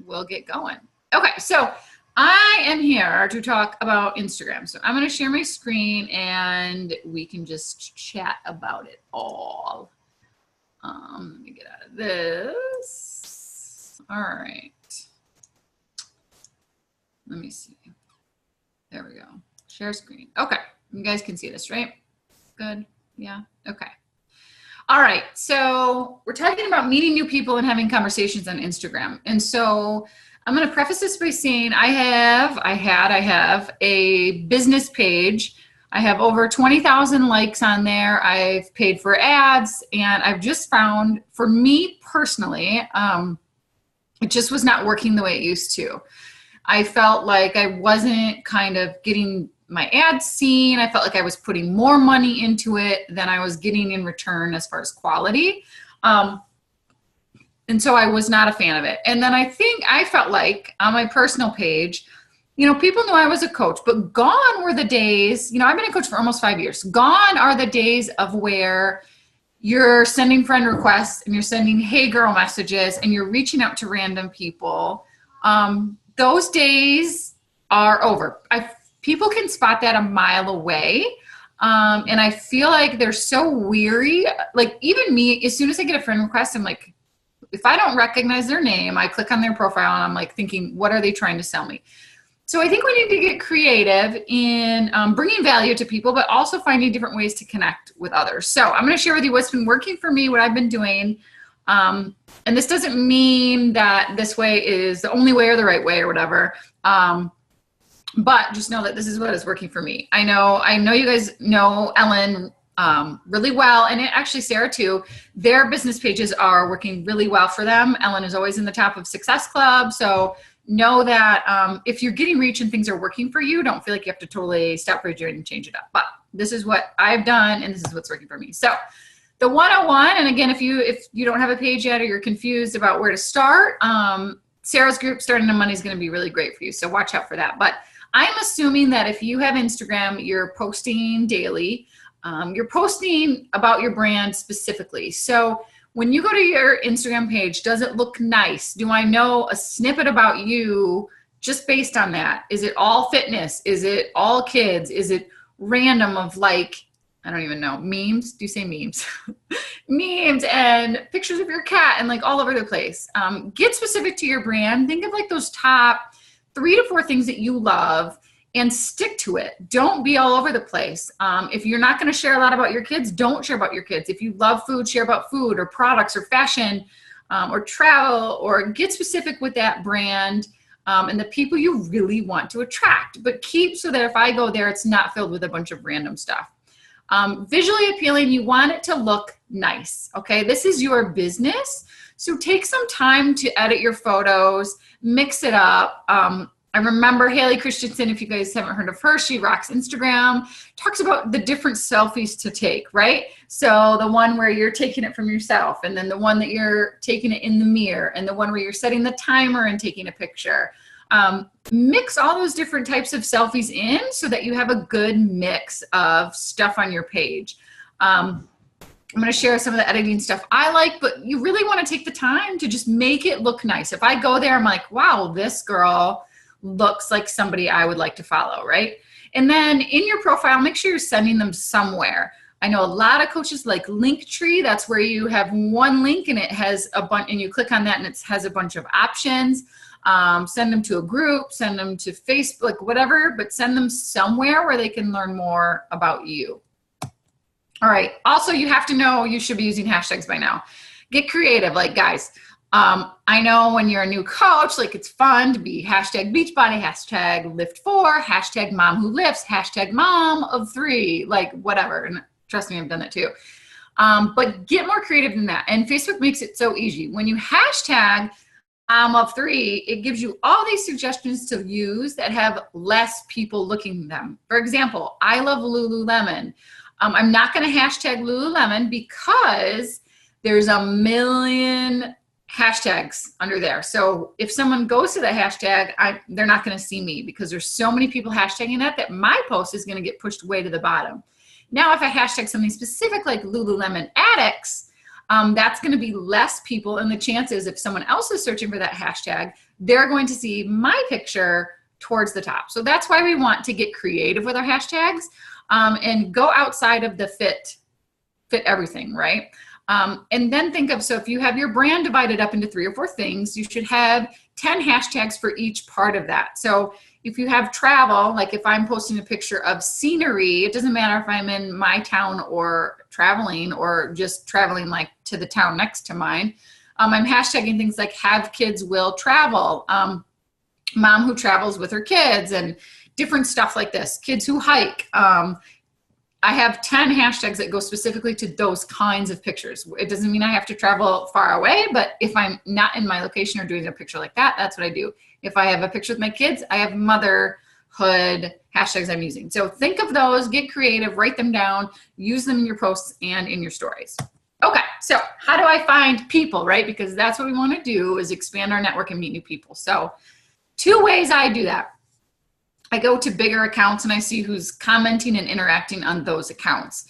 we'll get going. Okay, so I am here to talk about Instagram. So I'm going to share my screen and we can just chat about it all. Let me get out of this. All right. Let me see. There we go. Share screen. Okay. You guys can see this, right? Good. Yeah. Okay. All right. So we're talking about meeting new people and having conversations on Instagram. And so I'm going to preface this by saying I have a business page. I have over 20,000 likes on there. I've paid for ads, and I've just found, for me personally, it just was not working the way it used to. I felt like I wasn't kind of getting my ads seen. I felt like I was putting more money into it than I was getting in return as far as quality. And so I was not a fan of it. And then I felt like on my personal page, people knew I was a coach, but gone were the days, I've been a coach for almost 5 years. Gone are the days of where you're sending friend requests and you're sending hey girl messages and you're reaching out to random people. Those days are over. People can spot that a mile away. And I feel like they're so weary. Like even me, as soon as I get a friend request, I'm like, if I don't recognize their name, I click on their profile and I'm like thinking, what are they trying to sell me? So I think we need to get creative in bringing value to people, but also finding different ways to connect with others. So I'm going to share with you what's been working for me, what I've been doing. And this doesn't mean that this way is the only way or the right way or whatever. But just know that this is what is working for me. I know you guys know Ellen really well, and actually Sarah too. Their business pages are working really well for them. Ellen is always in the top of Success Club. So know that if you're getting reach and things are working for you, don't feel like you have to totally stop what you're doing and change it up. But this is what I've done, and this is what's working for me. So the 101, and again, if you don't have a page yet or you're confused about where to start, Sarah's group, Starting on Monday, is going to be really great for you. So watch out for that. But I'm assuming that if you have Instagram, you're posting daily. You're posting about your brand specifically. So when you go to your Instagram page, does it look nice? Do I know a snippet about you just based on that? Is it all fitness? Is it all kids? Is it random of like, I don't even know, memes? Do you say memes? Memes and pictures of your cat and like all over the place. Get specific to your brand. Think of like those top 3 to 4 things that you love and stick to it. Don't be all over the place. If you're not going to share a lot about your kids, don't share about your kids. If you love food, share about food or products or fashion or travel, or get specific with that brand and the people you really want to attract. But keep so that if I go there, it's not filled with a bunch of random stuff. Visually appealing, you want it to look nice. Okay, this is your business. So take some time to edit your photos, mix it up. I remember Haley Christensen, if you guys haven't heard of her, she rocks Instagram, talks about the different selfies to take, right? So the one where you're taking it from yourself, and then the one that you're taking it in the mirror, and the one where you're setting the timer and taking a picture. Mix all those different types of selfies in so that you have a good mix of stuff on your page. I'm going to share some of the editing stuff I like, but you really want to take the time to just make it look nice. If I go there, I'm like, wow, this girl looks like somebody I would like to follow, right? And then in your profile, make sure you're sending them somewhere. I know a lot of coaches like Linktree. That's where you have one link and it has a bunch, and you click on that and it has a bunch of options. Send them to a group, send them to Facebook, whatever, but send them somewhere where they can learn more about you. All right. Also, you have to know you should be using hashtags by now. Get creative. Like, guys, I know when you're a new coach, like it's fun to be hashtag Beachbody, hashtag Lift4, hashtag Mom Who Lifts, hashtag Mom of 3, like whatever. And trust me, I've done that too. But get more creative than that. And Facebook makes it so easy. When you hashtag Mom of 3, it gives you all these suggestions to use that have less people looking at them. For example, I love Lululemon. I'm not going to hashtag Lululemon because there's a million hashtags under there. So if someone goes to the hashtag, they're not going to see me because there's so many people hashtagging that my post is going to get pushed way to the bottom. Now, if I hashtag something specific like Lululemon Addicts, that's going to be less people. And the chances if someone else is searching for that hashtag, they're going to see my picture towards the top. So that's why we want to get creative with our hashtags and go outside of the fit everything, right? And then think of, so if you have your brand divided up into 3 or 4 things, you should have 10 hashtags for each part of that. So if you have travel, like if I'm posting a picture of scenery, it doesn't matter if I'm in my town or traveling or just traveling like to the town next to mine. I'm hashtagging things like have kids will travel, mom who travels with her kids, and different stuff like this, kids who hike. I have 10 hashtags that go specifically to those kinds of pictures. It doesn't mean I have to travel far away, but if I'm not in my location or doing a picture like that, that's what I do. If I have a picture with my kids, I have motherhood hashtags I'm using. So think of those, get creative, write them down, use them in your posts and in your stories. Okay, so how do I find people, right? Because that's what we want to do, is expand our network and meet new people. So 2 ways I do that. I go to bigger accounts and I see who's commenting and interacting on those accounts.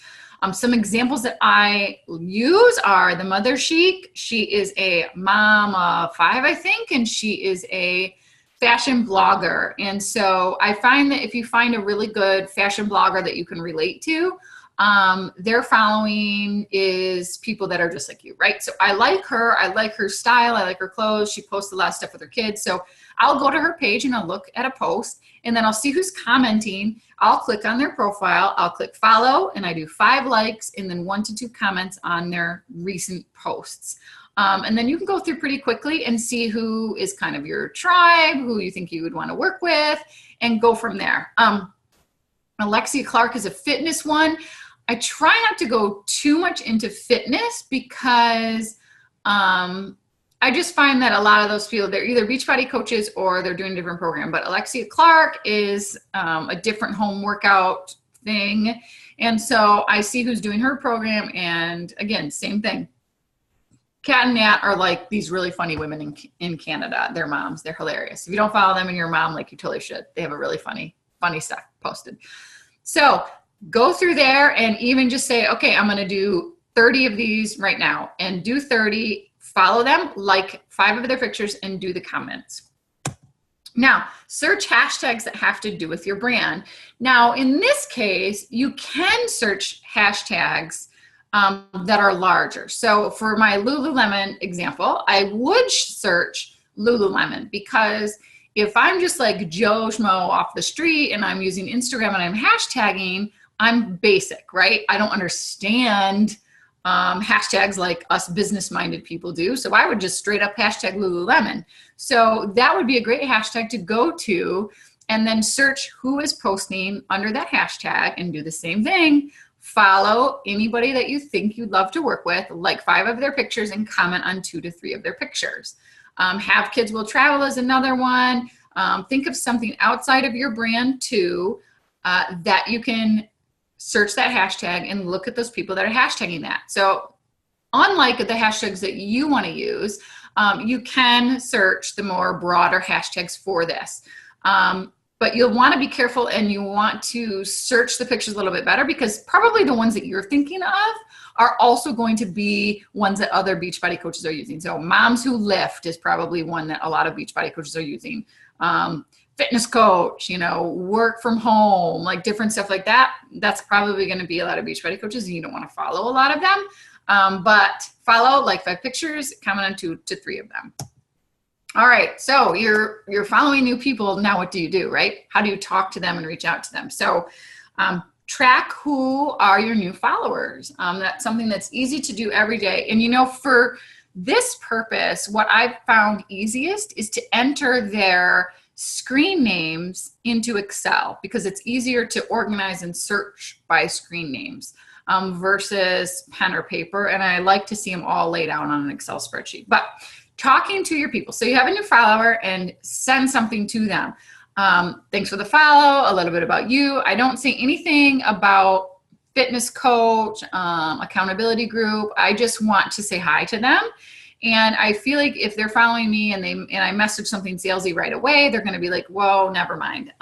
Some examples that I use are the Mother Chic. She is a mom of 5, I think, and she is a fashion blogger. And so I find that if you find a really good fashion blogger that you can relate to, their following is people that are just like you, right? So I like her style, I like her clothes. She posts a lot of stuff with her kids. So I'll go to her page and I'll look at a post and then I'll see who's commenting. I'll click on their profile, I'll click follow, and I do 5 likes and then 1 to 2 comments on their recent posts. And then you can go through pretty quickly and see who is kind of your tribe, who you think you would want to work with, and go from there. Alexia Clark is a fitness one. I try not to go too much into fitness because I just find that a lot of those people, they're either Beachbody coaches or they're doing a different program. But Alexia Clark is a different home workout thing. And so I see who's doing her program. And again, same thing. Kat and Nat are like these really funny women in Canada. They're moms. They're hilarious. If you don't follow them and you're a mom, like you totally should. They have a really funny stuff posted. So go through there and even just say, okay, I'm going to do 30 of these right now, and do 30, follow them, like 5 of their pictures, and do the comments. Now, search hashtags that have to do with your brand. Now, in this case, you can search hashtags that are larger. So for my Lululemon example, I would search Lululemon, because if I'm just like Joe Schmo off the street and I'm using Instagram and I'm hashtagging, I'm basic, right? I don't understand hashtags like us business-minded people do. So I would just straight up hashtag Lululemon. So that would be a great hashtag to go to, and then search who is posting under that hashtag and do the same thing. Follow anybody that you think you'd love to work with, like 5 of their pictures, and comment on 2 to 3 of their pictures. Have kids will travel is another one. Think of something outside of your brand too, that you can search that hashtag and look at those people that are hashtagging that. So unlike the hashtags that you want to use, you can search the more broader hashtags for this. But you'll want to be careful, and you want to search the pictures a little bit better, because probably the ones that you're thinking of are also going to be ones that other Beachbody coaches are using. So moms who lift is probably one that a lot of Beachbody coaches are using. Fitness coach, work from home, like different stuff like that. That's probably going to be a lot of Beachbody coaches, and you don't want to follow a lot of them. But follow like 5 pictures, comment on 2 to 3 of them. All right, so you're following new people. Now what do you do, right? How do you talk to them and reach out to them? So track who are your new followers. That's something that's easy to do every day. And for this purpose, what I've found easiest is to enter their screen names into Excel, because it's easier to organize and search by screen names versus pen or paper. And I like to see them all laid out on an Excel spreadsheet. But talking to your people. So you have a new follower, and send something to them. Thanks for the follow, a little bit about you. I don't say anything about fitness coach, accountability group. I just want to say hi to them. And I feel like if they're following me and I message something salesy right away, they're going to be like, whoa, never mind.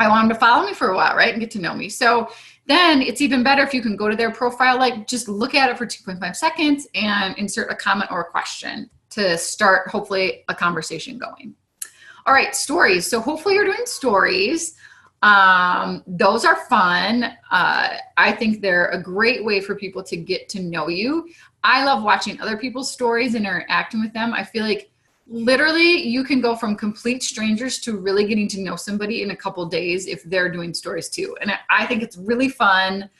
I want them to follow me for a while, right? And get to know me. So then it's even better if you can go to their profile, like just look at it for 2.5 seconds and insert a comment or a question to start hopefully a conversation going. All right, stories. So hopefully you're doing stories. Those are fun. I think they're a great way for people to get to know you. I love watching other people's stories and interacting with them. I feel like literally you can go from complete strangers to really getting to know somebody in a couple days if they're doing stories too. And I think it's really fun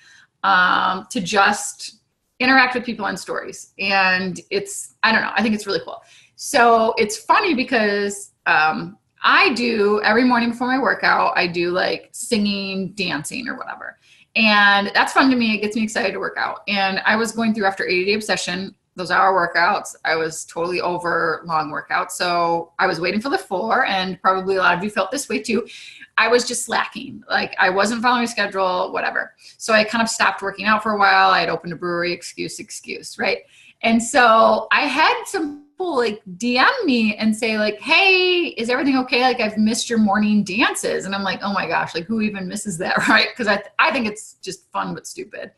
to just interact with people on stories. And it's, I don't know, I think it's really cool. So it's funny because I do every morning before my workout, I do like singing, dancing or whatever. And that's fun to me. It gets me excited to work out. And I was going through after 80-day obsession, those hour workouts, I was totally over long workouts. So I was waiting for the 4, and probably a lot of you felt this way too. I was just slacking. Like I wasn't following my schedule, whatever. So I kind of stopped working out for a while. I had opened a brewery, excuse, right? And so I had some people like DM me and say like, hey, is everything okay? Like I've missed your morning dances. And I'm like, oh my gosh, like who even misses that, right? Because I think it's just fun but stupid.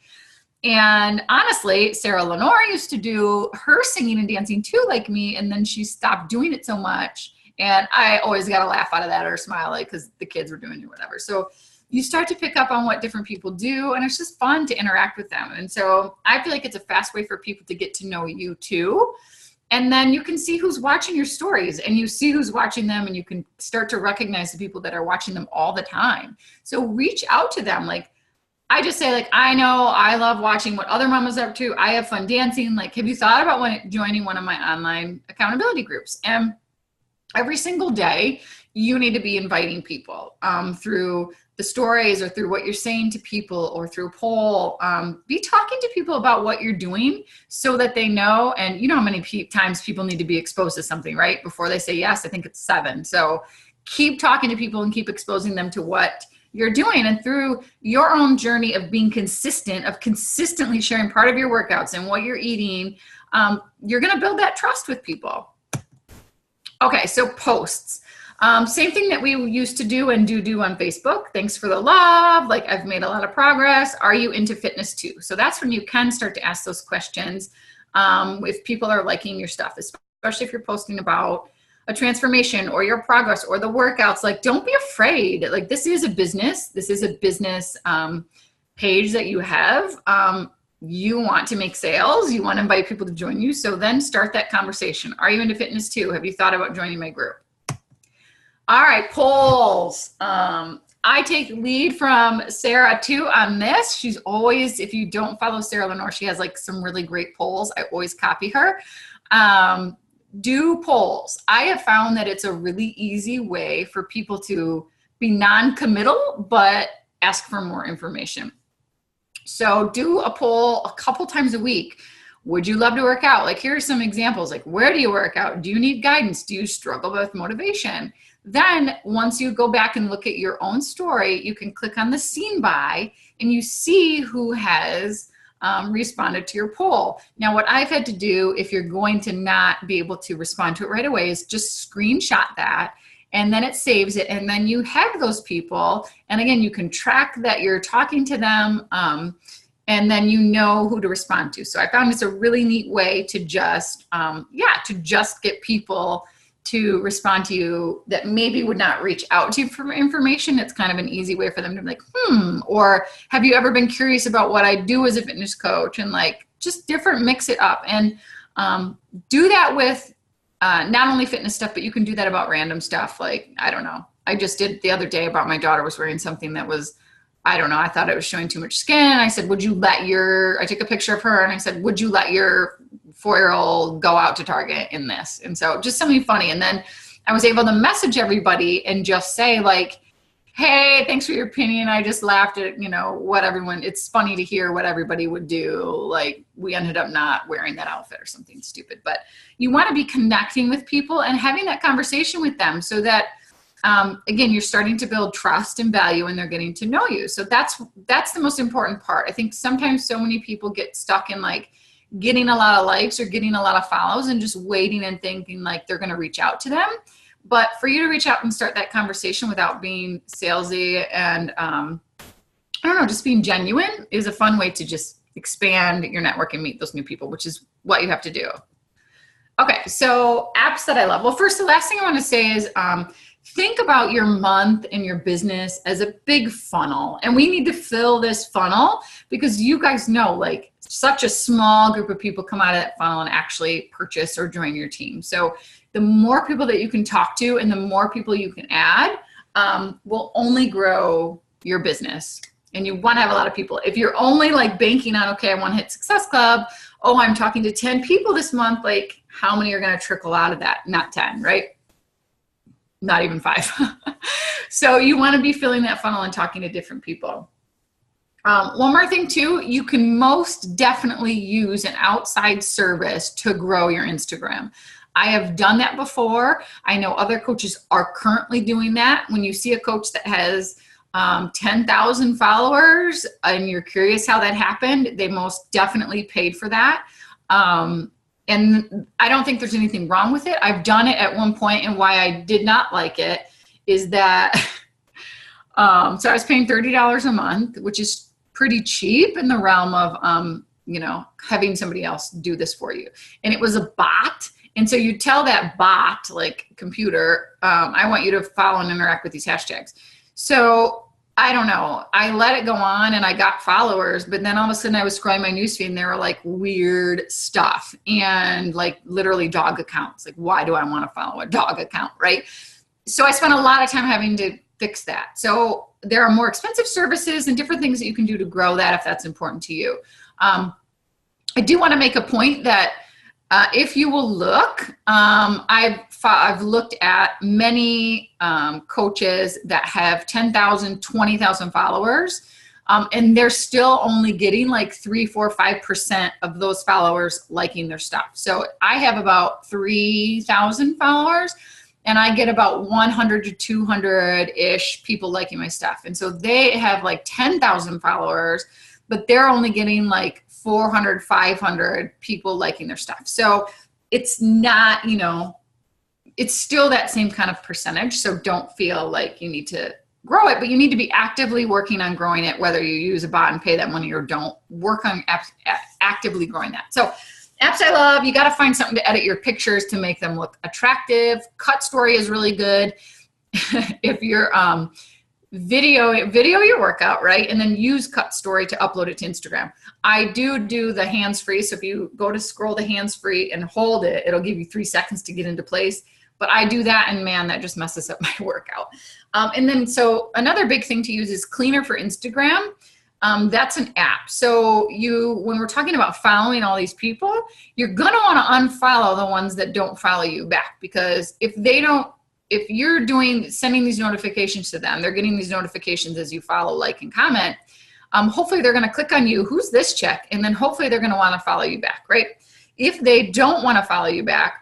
And honestly, Sarah Lenore used to do her singing and dancing too, like me. And then she stopped doing it so much. And I always got a laugh out of that or smile, like, because the kids were doing it or whatever. So you start to pick up on what different people do, and it's just fun to interact with them. And so I feel like it's a fast way for people to get to know you too. And then you can see who's watching your stories, and you see who's watching them, and you can start to recognize the people that are watching them all the time. So reach out to them. Like, I just say like, I know I love watching what other mamas are up to. I have fun dancing. Like, have you thought about joining one of my online accountability groups? And every single day, you need to be inviting people through the stories or through what you're saying to people or through a poll. Be talking to people about what you're doing so that they know. And you know how many times people need to be exposed to something, right? Before they say yes. I think it's 7. So keep talking to people and keep exposing them to what you're doing. And through your own journey of being consistent, of consistently sharing part of your workouts and what you're eating, you're going to build that trust with people. Okay, so posts. Same thing that we used to do and do on Facebook. Thanks for the love. Like, I've made a lot of progress. Are you into fitness too? So that's when you can start to ask those questions if people are liking your stuff, especially if you're posting about a transformation or your progress or the workouts. Like, don't be afraid. Like, this is a business. This is a business page that you have. You want to make sales. You want to invite people to join you. So then start that conversation. Are you into fitness too? Have you thought about joining my group? All right, polls. I take lead from Sarah too on this. She's always, if you don't follow Sarah Lenore, she has like some really great polls. I always copy her. Do polls. I have found that it's a really easy way for people to be non-committal, but ask for more information. So do a poll a couple times a week. Would you love to work out? Like, here are some examples. Like, where do you work out? Do you need guidance? Do you struggle with motivation? Then once you go back and look at your own story, you can click on the seen by and you see who has responded to your poll. Now, what I've had to do, if you're going to not be able to respond to it right away, is just screenshot that, and then it saves it, and then you have those people, and again, you can track that you're talking to them, and then you know who to respond to. So I found it's a really neat way to just, to just get people to respond to you that maybe would not reach out to you for information. It's kind of an easy way for them to be like, or have you ever been curious about what I do as a fitness coach? And like, just different, mix it up, and do that with not only fitness stuff, but you can do that about random stuff. Like, I don't know. I just did the other day about my daughter was wearing something that was, I don't know, I thought it was showing too much skin. I said, I took a picture of her and I said, would you let your 4-year-old go out to Target in this? And so just something funny. And then I was able to message everybody and just say like, hey, thanks for your opinion. I just laughed at, it's funny to hear what everybody would do. Like, we ended up not wearing that outfit or something stupid, but you want to be connecting with people and having that conversation with them so that, again, you're starting to build trust and value and they're getting to know you. So that's the most important part. I think sometimes so many people get stuck in like getting a lot of likes or getting a lot of follows and just waiting and thinking like they're going to reach out to them, But for you to reach out and start that conversation without being salesy and, I don't know, just being genuine is a fun way to just expand your network and meet those new people, which is what you have to do. Okay, so apps that I love. Well, first, the last thing I want to say is think about your month and your business as a big funnel. And we need to fill this funnel because you guys know, like, such a small group of people come out of that funnel and actually purchase or join your team. So the more people that you can talk to and the more people you can add will only grow your business. And you want to have a lot of people. If you're only like banking on, okay, I want to hit Success Club. Oh, I'm talking to 10 people this month. Like, how many are going to trickle out of that? Not 10, right? Not even 5. So you want to be filling that funnel and talking to different people. One more thing too, you can most definitely use an outside service to grow your Instagram. I have done that before. I know other coaches are currently doing that. When you see a coach that has 10,000 followers and you're curious how that happened, they most definitely paid for that. And I don't think there's anything wrong with it. I've done it at one point, and why I did not like it is that, so I was paying $30 a month, which is pretty cheap in the realm of, you know, having somebody else do this for you. And it was a bot. And so you tell that bot, like computer, I want you to follow and interact with these hashtags. So I don't know, I let it go on and I got followers, but then all of a sudden I was scrolling my newsfeed and there were like weird stuff and like literally dog accounts. Like, why do I want to follow a dog account, right? So I spent a lot of time having to fix that. So there are more expensive services and different things that you can do to grow that if that's important to you. I do want to make a point that if you will look, I've looked at many coaches that have 10,000, 20,000 followers, and they're still only getting like 3, 4, 5% of those followers liking their stuff. So I have about 3,000 followers, and I get about 100 to 200-ish people liking my stuff. And so they have like 10,000 followers, but they're only getting like 400, 500 people liking their stuff. So it's not, you know, it's still that same kind of percentage. So don't feel like you need to grow it, but you need to be actively working on growing it, whether you use a bot and pay that money or don't. Work on actively growing that. So apps I love, you got to find something to edit your pictures to make them look attractive. Cut Story is really good. If you're video your workout, right? And then use Cut Story to upload it to Instagram. I do the hands-free. So if you go to scroll the hands-free and hold it, it'll give you 3 seconds to get into place. But I do that, and man, that just messes up my workout. And then, so another big thing to use is Cleaner for Instagram. That's an app. So when we're talking about following all these people, you're going to want to unfollow the ones that don't follow you back, because if you're sending these notifications to them, they're getting these notifications as you follow, like, and comment. Hopefully they're going to click on you. Who's this chick? And then hopefully they're going to want to follow you back, right? If they don't want to follow you back,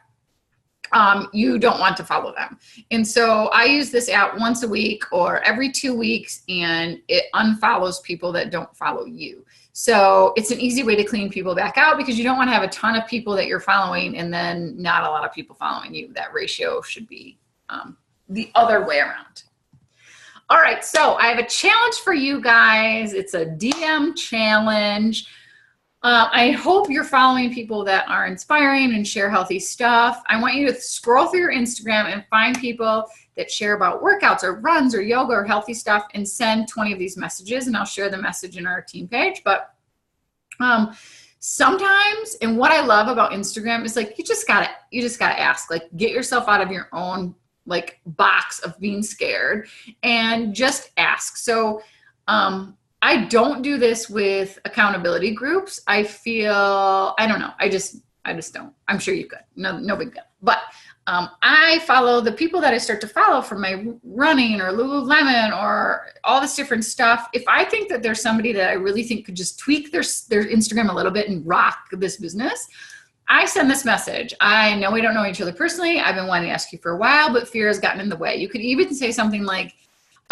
you don't want to follow them. And so I use this app once a week or every 2 weeks, and it unfollows people that don't follow you. So it's an easy way to clean people back out, because you don't want to have a ton of people that you're following and then not a lot of people following you. That ratio should be the other way around. All right, so I have a challenge for you guys. It's a DM challenge. I hope you're following people that are inspiring and share healthy stuff. I want you to scroll through your Instagram and find people that share about workouts or runs or yoga or healthy stuff, and send 20 of these messages, and I'll share the message in our team page. But sometimes, and what I love about Instagram is, like, you just gotta ask, like, get yourself out of your own, like, box of being scared and just ask. So I don't do this with accountability groups. I don't know. I just don't. I'm sure you could. No big deal. But I follow the people that I start to follow from my running or Lululemon or all this different stuff. If I think that there's somebody that I really think could just tweak their Instagram a little bit and rock this business, I send this message. I know we don't know each other personally. I've been wanting to ask you for a while, but fear has gotten in the way. You could even say something like,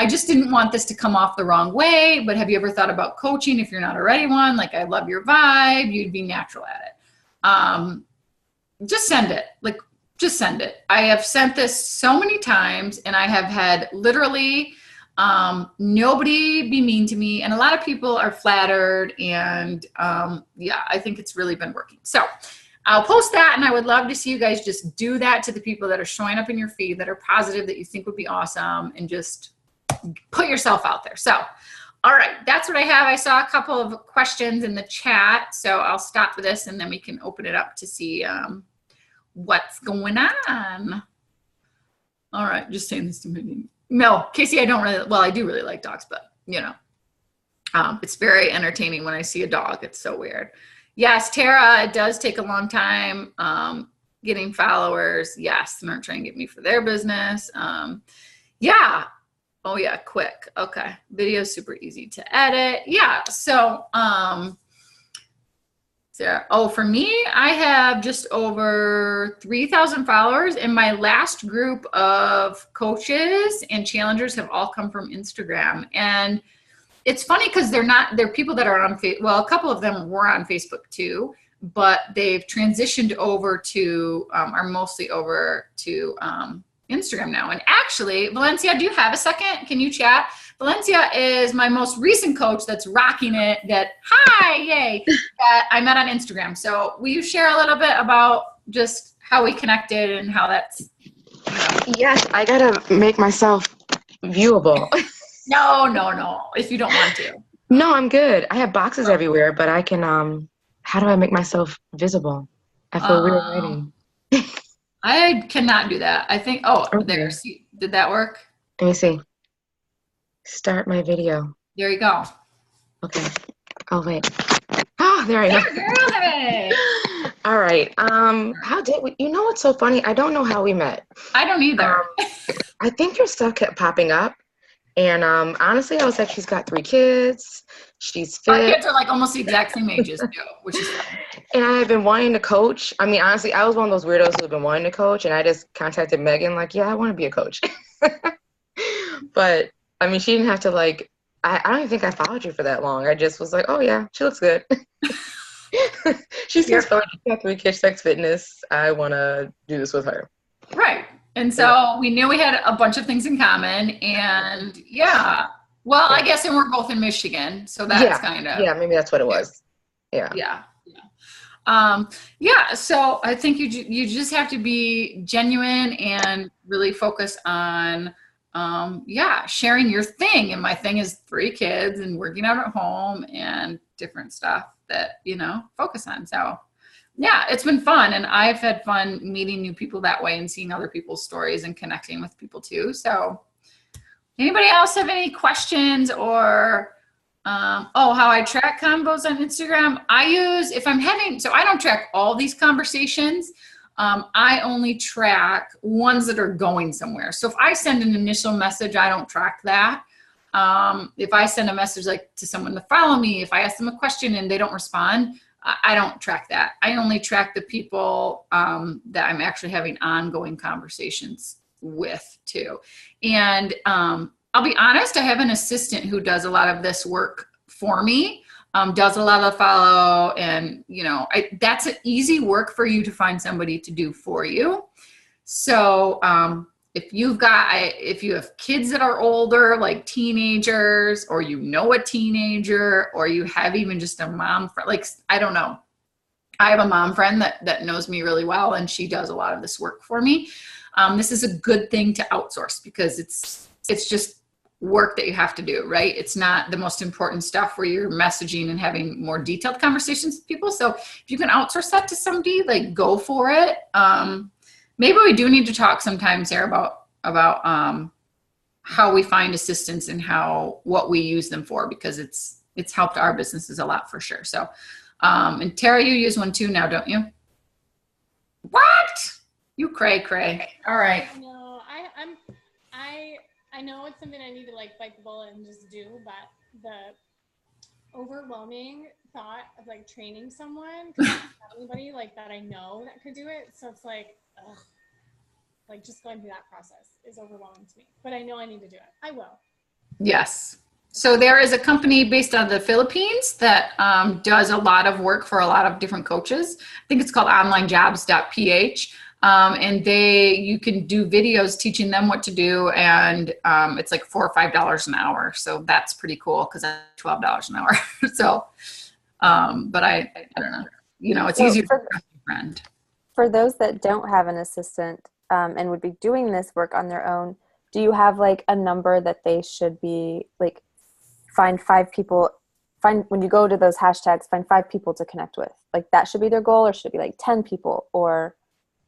I just didn't want this to come off the wrong way, but have you ever thought about coaching if you're not already one? Like, I love your vibe. You'd be natural at it. Just send it. Like, just send it. I have sent this so many times, and I have had literally nobody be mean to me, and a lot of people are flattered, and yeah, I think it's really been working. So I'll post that, and I would love to see you guys just do that to the people that are showing up in your feed that are positive, that you think would be awesome, and just put yourself out there. So, all right, that's what I have. I saw a couple of questions in the chat, so I'll stop with this, and then we can open it up to see what's going on. All right, just saying this to me. No, Casey, I don't really, well, I do really like dogs, but you know, it's very entertaining when I see a dog. It's so weird. Yes, Tara, it does take a long time getting followers. Yes, and they're trying to get me for their business. Yeah. Oh yeah, quick. Okay. Video is super easy to edit. Yeah. So, Sarah, oh, for me, I have just over 3,000 followers, and my last group of coaches and challengers have all come from Instagram. And it's funny because they're people that are on Facebook. Well, a couple of them were on Facebook too, but they've transitioned over to, are mostly over to Instagram now. And actually, Valencia, do you have a second? Can you chat? Valencia is my most recent coach that's rocking it, that I met on Instagram. So will you share a little bit about just how we connected and how that's, you know? Yes, I gotta make myself viewable. No, if you don't want to. No, I'm good. I have boxes everywhere, but I can, how do I make myself visible? I feel weird writing. I cannot do that. I think, Okay. There, see, did that work? Let me see. Start my video. There you go. Okay. Oh, wait. Oh, there I go. Hey. All right. How did we, you know what's so funny? I don't know how we met. I don't either. I think your stuff kept popping up. And honestly, I was like, she's got 3 kids. She's fit. Our kids are like almost the exact same ages too, which is fun. And I have been wanting to coach. I mean, honestly, I was one of those weirdos who have been wanting to coach. And I just contacted Megan like, yeah, I want to be a coach. But, I mean, she didn't have to like, I don't even think I followed you for that long. I just was like, oh, yeah, she looks good. She seems fun. She's got 3 kids, sex fitness. I want to do this with her. Right. And so we knew we had a bunch of things in common, and I guess, and we're both in Michigan, so that's kind of, maybe that's what it was. Yeah. So I think you just have to be genuine and really focus on sharing your thing. And my thing is 3 kids and working out at home and different stuff that, you know, focus on. So yeah, it's been fun, and I've had fun meeting new people that way and seeing other people's stories and connecting with people too. So anybody else have any questions or how I track combos on Instagram? I don't track all these conversations. I only track ones that are going somewhere. So if I send an initial message, I don't track that. If I send a message like to someone to follow me, if I ask them a question and they don't respond, I don't track that. I only track the people that I'm actually having ongoing conversations with too. And I'll be honest, I have an assistant who does a lot of this work for me, does a lot of follow, and you know, that's an easy work for you to find somebody to do for you. So if you have kids that are older, like teenagers, or you know a teenager, or you have even just a mom friend, like, I don't know. I have a mom friend that knows me really well, and she does a lot of this work for me. This is a good thing to outsource because it's just work that you have to do, right? It's not the most important stuff where you're messaging and having more detailed conversations with people. So if you can outsource that to somebody, like, go for it. Maybe we do need to talk sometime, Sarah, about how we find assistants and what we use them for, because it's helped our businesses a lot for sure. So, and Tara, you use one too now, don't you? What? You cray. All right. No, I know it's something I need to like bite the bullet and just do, but the overwhelming thought of like training someone, because I don't have anybody like that I know that could do it. So it's like, ugh, like just going through that process is overwhelming to me, but I know I need to do it. I will. Yes. So there is a company based out of the Philippines that does a lot of work for a lot of different coaches. I think it's called onlinejobs.ph. And you can do videos teaching them what to do. And it's like $4 or $5 an hour. So that's pretty cool because that's $12 an hour. So, but I don't know, it's easier to trust a friend. For those that don't have an assistant and would be doing this work on their own, do you have like a number that they should be like, find 5 people, when you go to those hashtags, find 5 people to connect with? Like that should be their goal, or should it be like 10 people? Or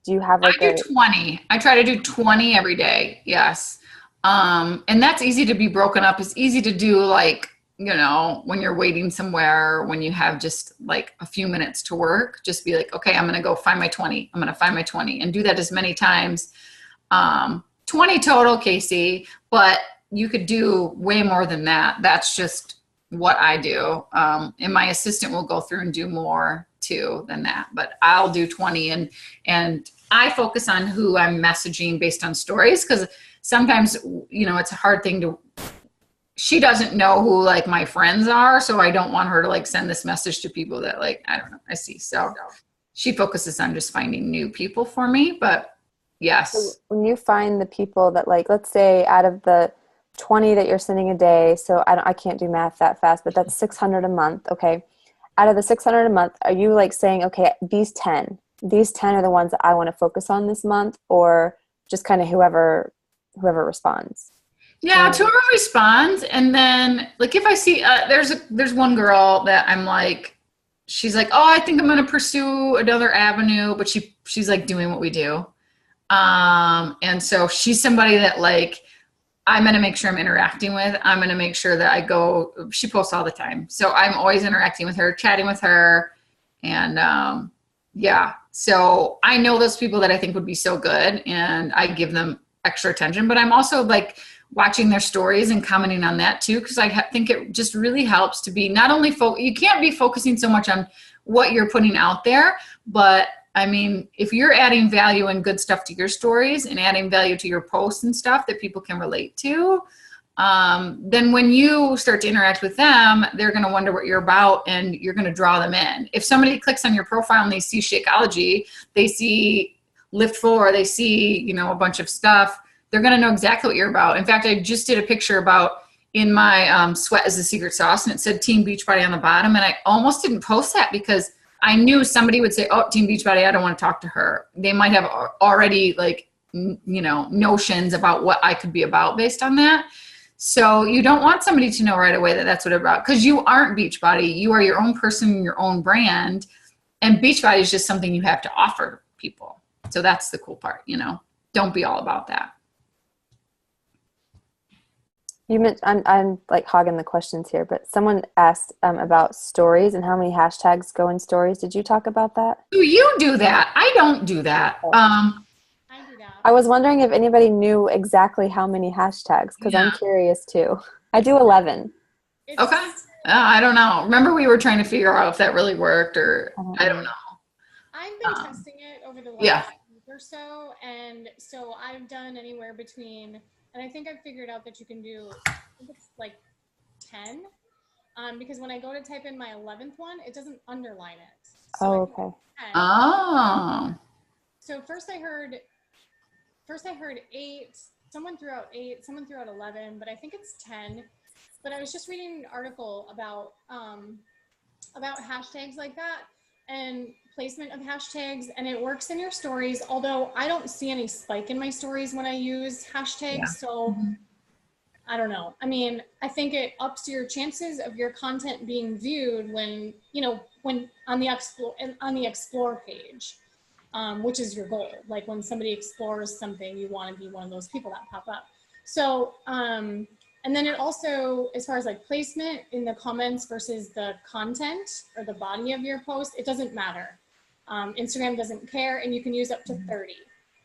do you have like I do 20. I try to do 20 every day. Yes. And that's easy to be broken up. It's easy to do like, when you're waiting somewhere, when you have just like a few minutes to work, just be like, okay, I'm going to go find my 20. I'm going to find my 20 and do that as many times. 20 total, Casey, but you could do way more than that. That's just what I do. And my assistant will go through and do more too than that, but I'll do 20 and I focus on who I'm messaging based on stories. Cause sometimes, it's a hard thing she doesn't know who like my friends are. So I don't want her to like send this message to people that like, I don't know, I see. So she focuses on just finding new people for me, but yes. So when you find the people that like, let's say out of the 20 that you're sending a day, so I can't do math that fast, but that's 600 a month. Okay. Out of the 600 a month, are you like saying, okay, these 10 are the ones that I want to focus on this month, or just kind of whoever responds? Yeah, whoever responds. And then like if I see there's one girl that I'm like, she's like, oh, I think I'm going to pursue another avenue, but she's like doing what we do. And so she's somebody that like I'm going to make sure I'm interacting with. I'm going to make sure that she posts all the time. So I'm always interacting with her, chatting with her. And yeah, so I know those people that I think would be so good and I give them extra attention, but I'm also like watching their stories and commenting on that too. Cause I think it just really helps to be not only you can't be focusing so much on what you're putting out there, but I mean, if you're adding value and good stuff to your stories and adding value to your posts and stuff that people can relate to, then when you start to interact with them, they're going to wonder what you're about and you're going to draw them in. If somebody clicks on your profile and they see Shakeology, they see Lift 4, they see, a bunch of stuff, they're going to know exactly what you're about. In fact, I just did a picture about in my sweat is the secret sauce, and it said Team Beachbody on the bottom. And I almost didn't post that because I knew somebody would say, oh, Team Beachbody, I don't want to talk to her. They might have already like, notions about what I could be about based on that. So you don't want somebody to know right away that that's what it's about, because you aren't Beachbody. You are your own person, your own brand. And Beachbody is just something you have to offer people. So that's the cool part, Don't be all about that. You mentioned, I'm like hogging the questions here, but someone asked about stories and how many hashtags go in stories. Did you talk about that? Do you do that? I don't do that. I do that. I was wondering if anybody knew exactly how many hashtags, because I'm curious too. I do 11. Okay. I don't know. Remember we were trying to figure out if that really worked, or I don't know. I've been testing it over the last week or so, and so I've done anywhere between, and I think I've figured out that you can do, I think it's like 10, because when I go to type in my 11th one, it doesn't underline it. So okay. Oh. So first I heard 8, someone threw out 8, someone threw out 11, but I think it's 10. But I was just reading an article about hashtags like that and placement of hashtags, and it works in your stories, although I don't see any spike in my stories when I use hashtags. So I don't know. I mean, I think it ups your chances of your content being viewed when on the explore page, which is your goal. Like when somebody explores something, you want to be one of those people that pop up. So, and then it also, as far as like placement in the comments versus the content or the body of your post, it doesn't matter. Instagram doesn't care, and you can use up to 30.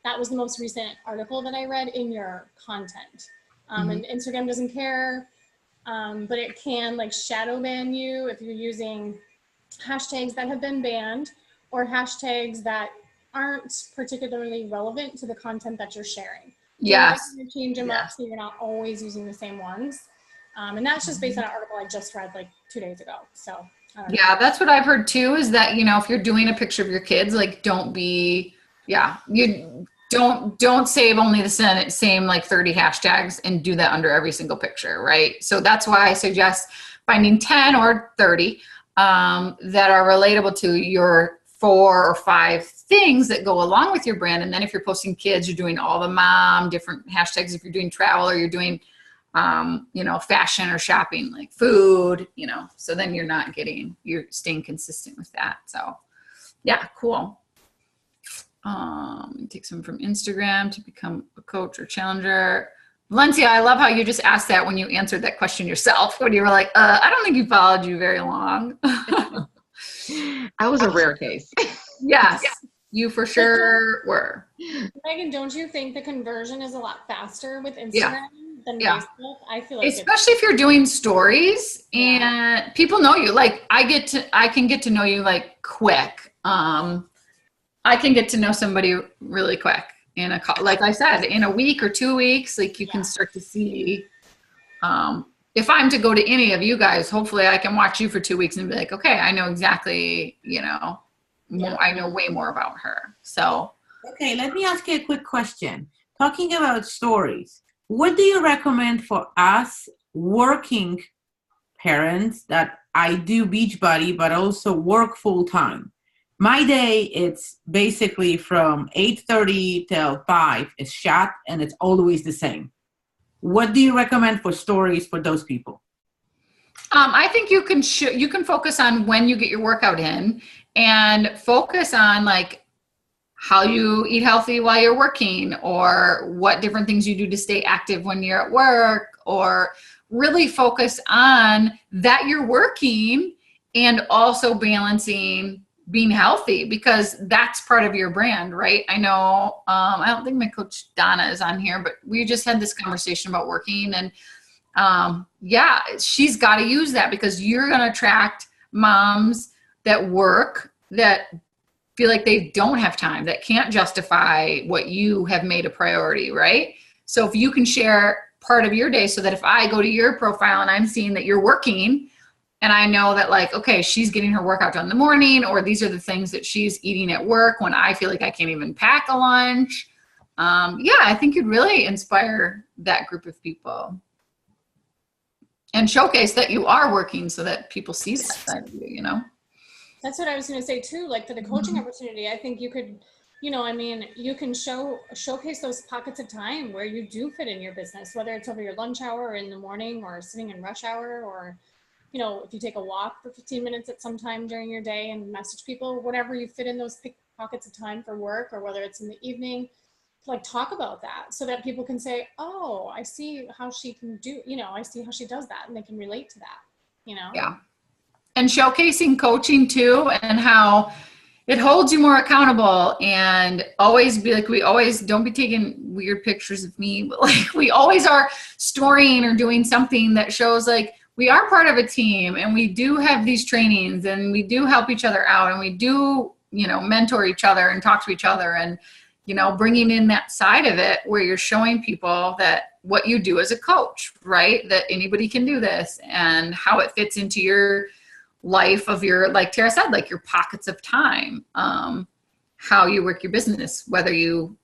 That was the most recent article that I read in your content. And Instagram doesn't care, but it can like shadow ban you if you're using hashtags that have been banned or hashtags that aren't particularly relevant to the content that you're sharing. Yes. You change them up so you're not always using the same ones. And that's just based on an article I just read like 2 days ago. So I don't know. That's what I've heard too, is that, if you're doing a picture of your kids, like don't be Yeah. You don't save only the same like 30 hashtags and do that under every single picture, right? So that's why I suggest finding 10 or 30 that are relatable to your 4 or 5 things that go along with your brand. And then if you're posting kids, you're doing all the mom, different hashtags. If you're doing travel or you're doing, fashion or shopping, like food, so then you're staying consistent with that. So yeah, cool. Take some from Instagram to become a coach or challenger. Valencia, I love how you just asked that when you answered that question yourself, when you were like, I don't think you followed you very long. I was a rare case. Yes, you for sure were. Megan, don't you think the conversion is a lot faster with Instagram than Facebook? I feel like especially if you're doing stories and people know you. Like I can get to know you like quick. I can get to know somebody really quick like I said, in a week or 2 weeks, like you can start to see, if I'm to go to any of you guys, hopefully I can watch you for 2 weeks and be like, okay, I know exactly, I know way more about her. So. Okay, let me ask you a quick question. Talking about stories, what do you recommend for us working parents that I do Beachbody, but also work full time? My day, it's basically from 8:30 till 5 is shot, and it's always the same. What do you recommend for stories for those people? I think you can focus on when you get your workout in and focus on like how you eat healthy while you're working, or what different things you do to stay active when you're at work, or really focus on that you're working and also balancing being healthy, because that's part of your brand, right? I know, I don't think my coach Donna is on here, but we just had this conversation about working, and she's got to use that, because you're going to attract moms that work, that feel like they don't have time, that can't justify what you have made a priority, right? So if you can share part of your day, so that if I go to your profile and I'm seeing that you're working, and I know that like, okay, she's getting her workout done in the morning, or these are the things that she's eating at work when I feel like I can't even pack a lunch. I think you'd really inspire that group of people and showcase that you are working, so that people see that side of you, That's what I was going to say too. Like for the coaching opportunity, I think you could, you can showcase those pockets of time where you do fit in your business, whether it's over your lunch hour or in the morning, or sitting in rush hour, or if you take a walk for 15 minutes at some time during your day and message people, whatever you fit in those pockets of time for work, or whether it's in the evening, like talk about that, so that people can say, oh, I see how she can do, I see how she does that, and they can relate to that, Yeah. And showcasing coaching too, and how it holds you more accountable, and always be like, don't be taking weird pictures of me, but like we always are storying or doing something that shows like we are part of a team, and we do have these trainings, and we do help each other out, and we do, mentor each other and talk to each other, and, bringing in that side of it where you're showing people that what you do as a coach, right? That anybody can do this, and how it fits into your life of your, like Tara said, like your pockets of time, how you work your business, whether you,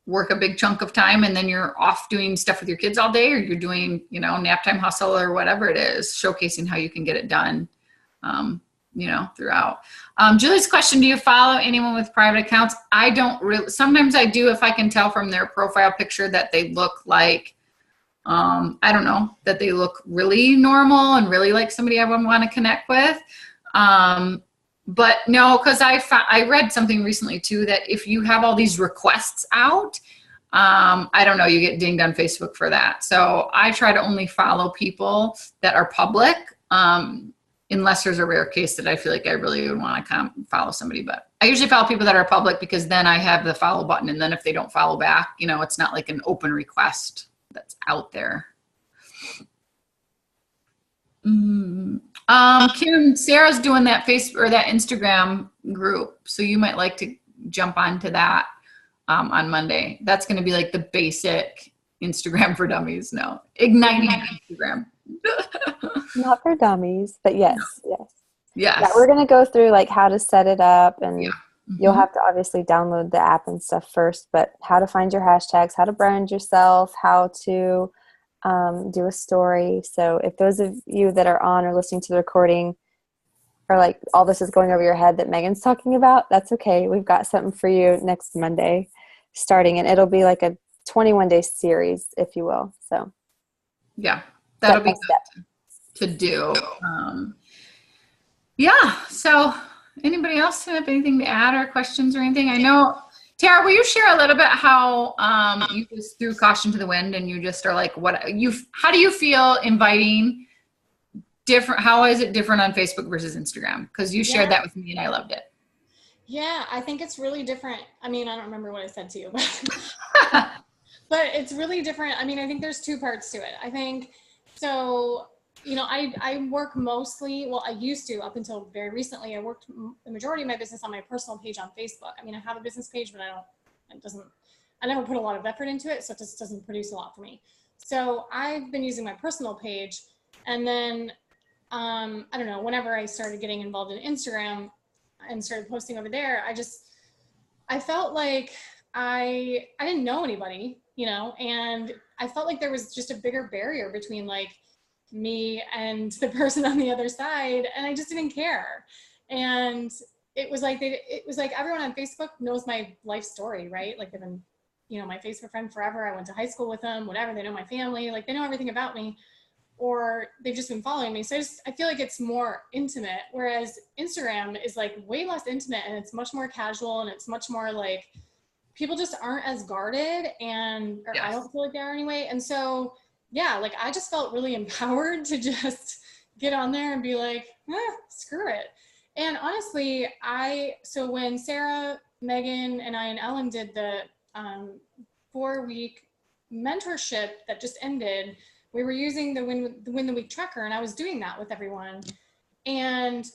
work a big chunk of time and then you're off doing stuff with your kids all day, or you're doing, nap time hustle or whatever it is, showcasing how you can get it done, throughout. Julie's question, do you follow anyone with private accounts? I don't really, sometimes I do, if I can tell from their profile picture that they look like, I don't know, that they look really normal and really like somebody I would want to connect with. But no, because I read something recently too, that if you have all these requests out, I don't know, you get dinged on Facebook for that. So I try to only follow people that are public, unless there's a rare case that I feel like I really would want to follow somebody. But I usually follow people that are public, because then I have the follow button. And then if they don't follow back, it's not like an open request that's out there. Kim, Sarah's doing that Facebook or that Instagram group, so you might like to jump onto that on Monday. That's going to be like the basic Instagram for dummies. No, igniting Instagram. Not for dummies, but yes. Yes. Yeah, we're going to go through like how to set it up and You'll have to obviously download the app and stuff first, but how to find your hashtags, how to brand yourself, how to do a story. So if those of you that are on or listening to the recording are like, all this is going over your head that Megan's talking about, that's okay. We've got something for you next Monday starting, and it'll be like a 21-day series, if you will. So yeah, that'll be good to do. Yeah. So anybody else have anything to add or questions or anything? I know, Tara, will you share a little bit how you just threw caution to the wind and you just are like, how do you feel inviting different, how is it different on Facebook versus Instagram? Because you shared that with me and I loved it. Yeah, I think it's really different. I mean, I don't remember what I said to you, but it's really different. I mean, I think there's two parts to it. I think, so, you know, I work mostly, well, I used to, up until very recently, I worked the majority of my business on my personal page on Facebook. I mean, I have a business page, but I never put a lot of effort into it, so it just doesn't produce a lot for me. So I've been using my personal page, and then, I don't know, whenever I started getting involved in Instagram and started posting over there, I felt like I didn't know anybody, you know, and I felt like there was just a bigger barrier between like me and the person on the other side, and I just didn't care. And it was like everyone on Facebook knows my life story, right? Like they've been, you know, my Facebook friend forever. I went to high school with them, whatever. They know my family, like they know everything about me, or they've just been following me. So I feel like it's more intimate, whereas Instagram is like way less intimate, and it's much more casual, and it's much more like people just aren't as guarded, and or I don't feel like they are anyway. And so yeah, like I just felt really empowered to just get on there and be like, screw it. And honestly, so when Sarah, Megan, and I and Ellen did the 4-week mentorship that just ended, we were using the Win the Week tracker, and I was doing that with everyone. And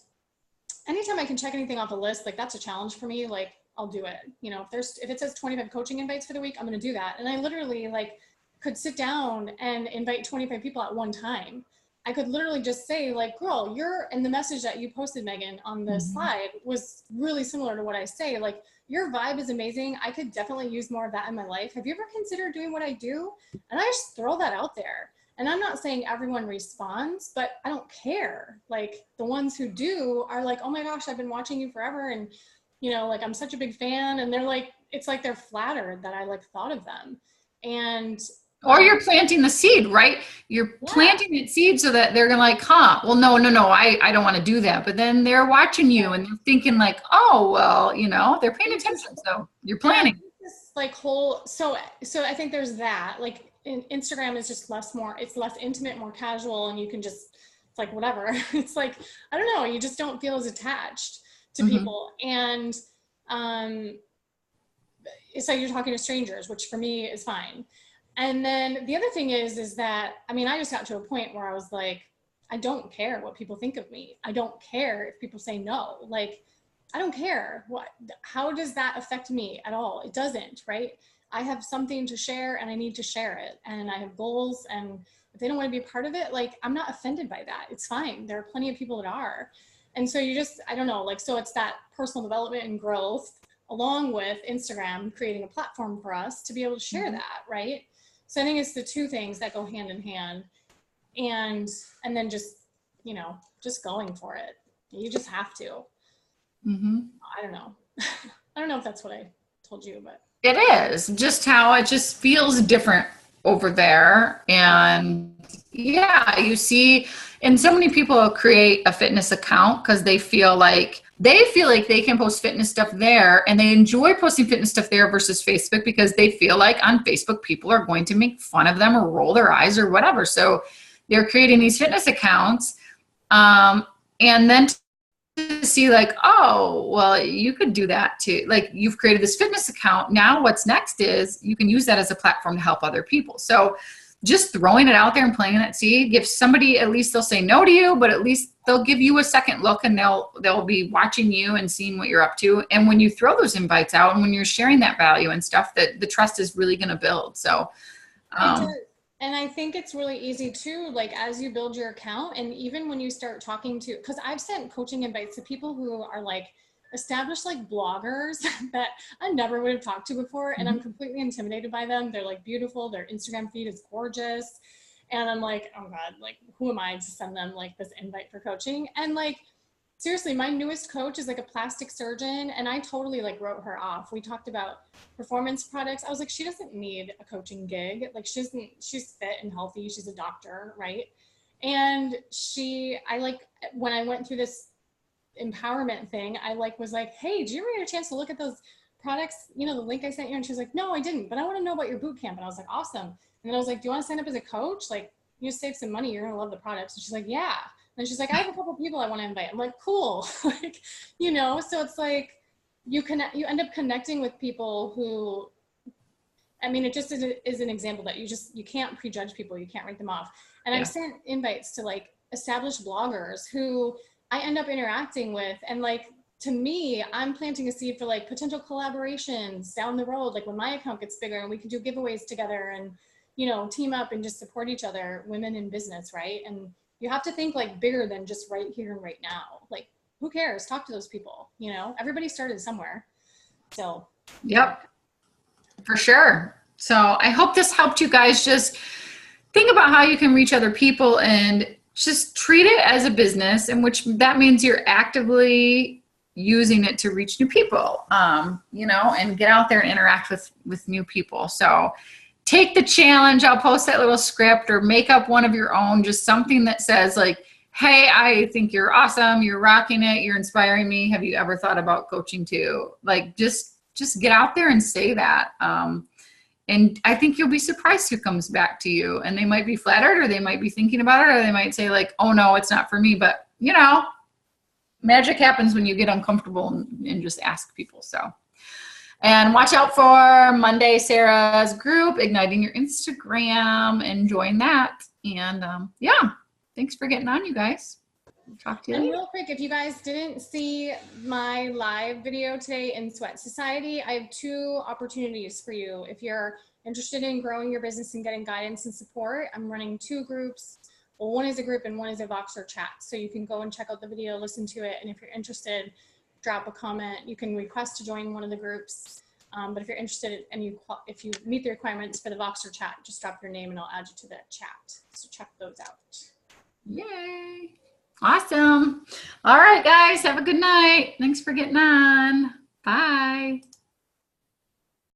anytime I can check anything off a list, like that's a challenge for me. Like I'll do it. You know, if it says 25 coaching invites for the week, I'm going to do that. And I literally like could sit down and invite 25 people at one time. I could literally just say like, girl, and the message that you posted, Megan, on the slide was really similar to what I say. Like, your vibe is amazing. I could definitely use more of that in my life. Have you ever considered doing what I do? And I just throw that out there. And I'm not saying everyone responds, but I don't care. Like the ones who do are like, oh my gosh, I've been watching you forever. And, you know, like I'm such a big fan. And they're like, it's like they're flattered that I like thought of them. And or you're planting the seed, right? You're planting that seed so that they're gonna like, well, no, I don't want to do that. But then they're watching you and they're thinking like, oh, well, you know, they're paying attention. So you're planning. This like so I think there's that. Like Instagram is just it's less intimate, more casual, and you can just, it's like whatever. It's like, I don't know, you just don't feel as attached to people. And it's like you're talking to strangers, which for me is fine. And then the other thing is that, I mean, I just got to a point where I was like, I don't care what people think of me. I don't care if people say no. Like, I don't care. How does that affect me at all? It doesn't, right? I have something to share and I need to share it. And I have goals, and if they don't want to be a part of it, like, I'm not offended by that. It's fine. There are plenty of people that are. And so I don't know, like, so it's that personal development and growth along with Instagram creating a platform for us to be able to share that, right? So I think it's the two things that go hand in hand, and then just, you know, just going for it. You just have to. I don't know. I don't know if that's what I told you, but it is just how it just feels different over there. And yeah, you see, and so many people create a fitness account because they feel like they can post fitness stuff there, and they enjoy posting fitness stuff there versus Facebook because they feel like on Facebook people are going to make fun of them or roll their eyes or whatever. So they're creating these fitness accounts, and then to see like, oh, well, you could do that too. Like, you've created this fitness account. Now what's next is you can use that as a platform to help other people. So just throwing it out there and planting that seed gives somebody, at least they'll say no to you, but at least they'll give you a second look, and they'll be watching you and seeing what you're up to. And when you throw those invites out and when you're sharing that value and stuff, that the trust is really going to build. So, and I think it's really easy too, like as you build your account, and even when you start talking to, because I've sent coaching invites to people who are like establish like bloggers that I never would have talked to before. And I'm completely intimidated by them. They're like beautiful. Their Instagram feed is gorgeous. And I'm like, oh God, like who am I to send them like this invite for coaching? And like, seriously, my newest coach is like a plastic surgeon, and I totally like wrote her off. We talked about performance products. I was like, she doesn't need a coaching gig. Like she's fit and healthy. She's a doctor, right? And I like, when I went through this empowerment thing, I like was like, hey, did you ever get a chance to look at those products? You know, the link I sent you? And she was like, no, I didn't, but I want to know about your boot camp. And I was like, awesome. And then I was like, do you want to sign up as a coach? Like, you save some money. You're going to love the products. And she's like, yeah. And she's like, I have a couple people I want to invite. I'm like, cool. Like, you know, so it's like you end up connecting with people who, I mean, it just is an example that you can't prejudge people. You can't write them off. And I've sent invites to like established bloggers who I end up interacting with. And like, to me, I'm planting a seed for like potential collaborations down the road. Like when my account gets bigger and we can do giveaways together and, you know, team up and just support each other, women in business, right? And you have to think like bigger than just right here and right now. Like, who cares? Talk to those people, you know, everybody started somewhere. So. Yep, for sure. So I hope this helped you guys just think about how you can reach other people and just treat it as a business, in which that means you're actively using it to reach new people, you know, and get out there and interact with new people. So take the challenge. I'll post that little script, or make up one of your own, just something that says like, hey, I think you're awesome. You're rocking it. You're inspiring me. Have you ever thought about coaching too? Like, just get out there and say that. And I think you'll be surprised who comes back to you, and they might be flattered, or they might be thinking about it, or they might say like, oh no, it's not for me. But you know, magic happens when you get uncomfortable and just ask people. So. And watch out for Monday, Sarah's group, Igniting Your Instagram, and join that. And yeah, thanks for getting on, you guys. Talk to you And later. real quick, if you guys didn't see my live video today in Sweat Society, I have 2 opportunities for you. If you're interested in growing your business and getting guidance and support, I'm running 2 groups. Well, one is a group and one is a Voxer chat. So you can go and check out the video, listen to it. And if you're interested, drop a comment. You can request to join one of the groups. But if you're interested and if you meet the requirements for the Voxer chat, just drop your name and I'll add you to the chat. So check those out. Yay. Awesome. All right, guys, have a good night. Thanks for getting on. Bye.